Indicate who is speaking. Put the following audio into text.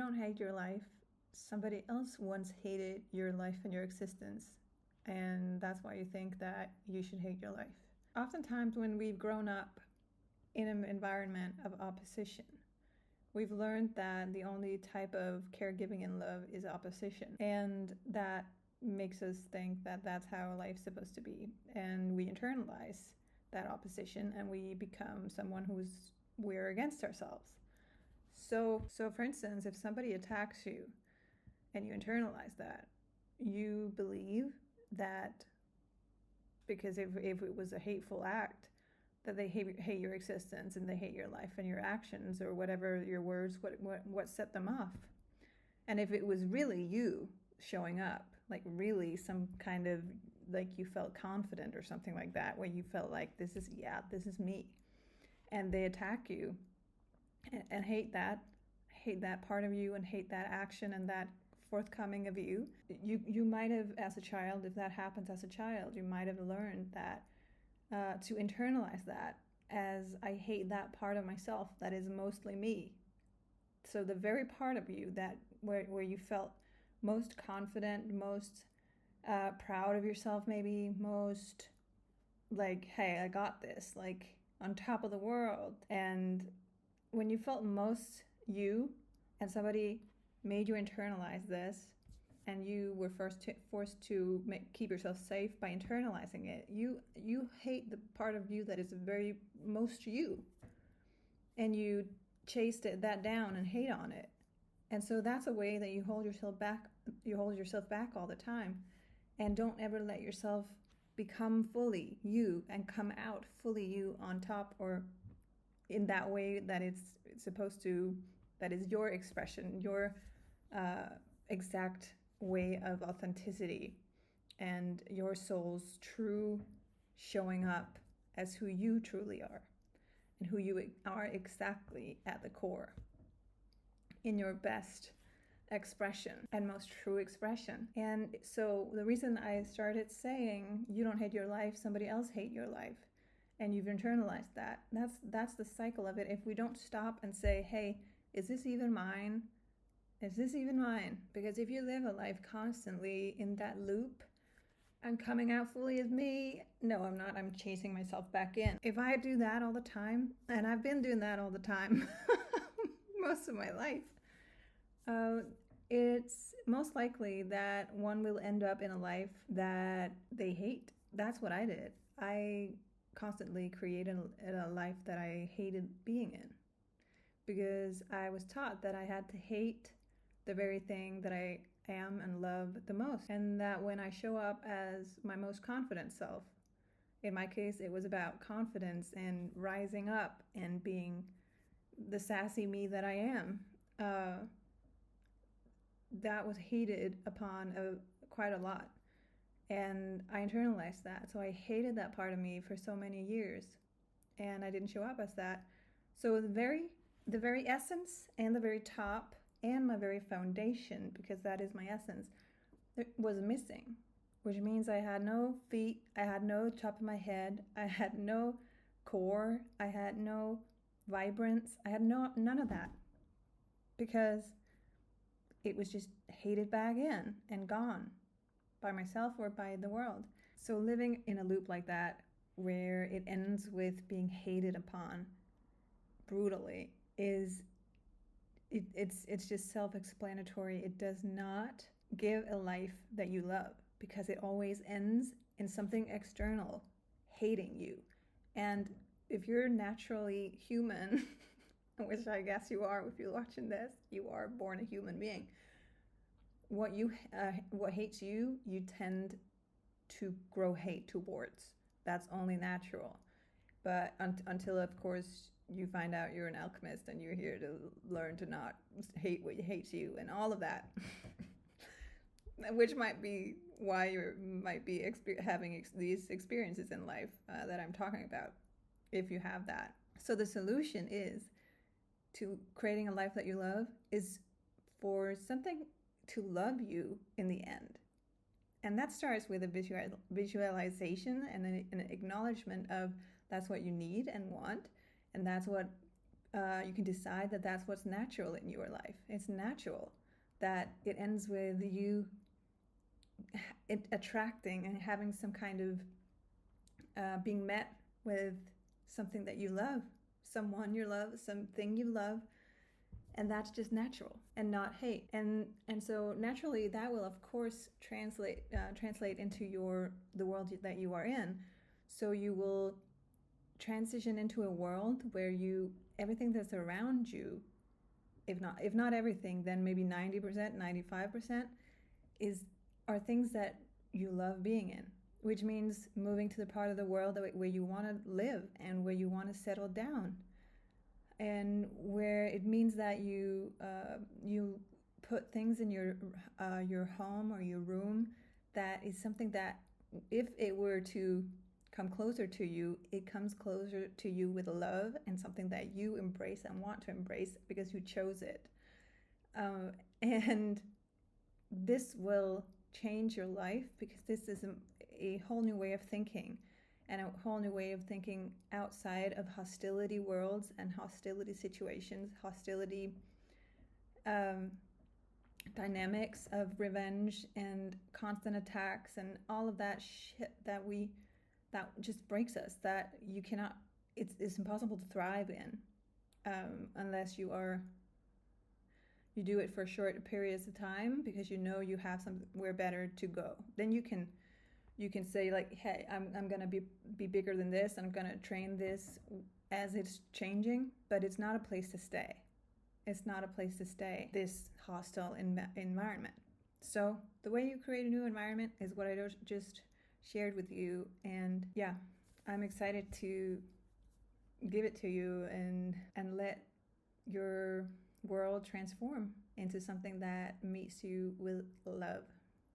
Speaker 1: don't hate your life. Somebody else once hated your life and your existence. And that's why you think that you should hate your life. Oftentimes, when we've grown up in an environment of opposition, we've learned that the only type of caregiving and love is opposition. And that makes us think that that's how life's supposed to be. And we internalize that opposition and we become someone we're against ourselves. So for instance, if somebody attacks you and you internalize that, you believe that because if it was a hateful act, that they hate your existence and they hate your life and your actions or whatever your words, what set them off. And if it was really you showing up, like really some kind of, like you felt confident or something like that, where you felt like this is me, and they attack you and hate that part of you and hate that action and that forthcoming of you, you might have, as a child, if that happens as a child, you might have learned that to internalize that as I hate that part of myself that is mostly me. So the very part of you that where you felt most confident, most proud of yourself, maybe most like, hey, I got this, like on top of the world. And when you felt most you and somebody made you internalize this, and you were forced to keep yourself safe by internalizing it, you hate the part of you that is very most you, and you chased that down and hate on it. And so that's a way that you hold yourself back all the time, and don't ever let yourself become fully you and come out fully you on top, or in that way that it's supposed to, that is your expression, your exact way of authenticity and your soul's true showing up as who you truly are and who you are exactly at the core, in your best expression and most true expression. And so the reason I started saying you don't hate your life, somebody else hate your life, and you've internalized that's the cycle of it. If we don't stop and say, hey, is this even mine? Is this even mine? Because if you live a life constantly in that loop, I'm coming out fully as me. No, I'm not. I'm chasing myself back in. If I do that all the time, and I've been doing that all the time most of my life, it's most likely that one will end up in a life that they hate. That's what I did. I constantly created a life that I hated being in, because I was taught that I had to hate the very thing that I am and love the most. And that when I show up as my most confident self, in my case, it was about confidence and rising up and being the sassy me that I am. That was hated upon quite a lot. And I internalized that. So I hated that part of me for so many years. And I didn't show up as that. So the very essence and the very top and my very foundation, because that is my essence, was missing, which means I had no feet, I had no top of my head, I had no core, I had no vibrance, I had none of that, because it was just hated back in and gone by myself or by the world. So living in a loop like that, where it ends with being hated upon brutally, it's just self-explanatory. It does not give a life that you love, because it always ends in something external hating you. And if you're naturally human, which I guess you are if you're watching this, you are born a human being. What hates you, you tend to grow hate towards. That's only natural. But until, of course, you find out you're an alchemist and you're here to learn to not hate what hates you and all of that, which might be why you might be having these experiences in life that I'm talking about, if you have that. So the solution is to creating a life that you love is for something to love you in the end. And that starts with a visualization and an acknowledgement of that's what you need and want, and that's what you can decide that that's what's natural in your life. It's natural that it ends with you attracting and having some kind of being met with something that you love, someone you love, something you love, and that's just natural and not hate. And so naturally that will of course translate into the world that you are in. So you will transition into a world where everything that's around you, if not everything, then maybe 90%, 95% are things that you love being in, which means moving to the part of the world where you want to live and where you want to settle down, and where it means that you put things in your home or your room that is something that, if it were to come closer to you, it comes closer to you with love and something that you embrace and want to embrace because you chose it. And this will change your life, because this is a whole new way of thinking, and a whole new way of thinking outside of hostility worlds and hostility situations, hostility dynamics of revenge and constant attacks and all of that shit that just breaks us, that you cannot, it's impossible to thrive in unless you do it for short periods of time, because you have somewhere better to go. Then you can say like, hey, I'm gonna be bigger than this, I'm gonna train this as it's changing, but it's not a place to stay. It's not a place to stay, this hostile environment. So the way you create a new environment is what I just shared with you, and yeah, I'm excited to give it to you and let your world transform into something that meets you with love.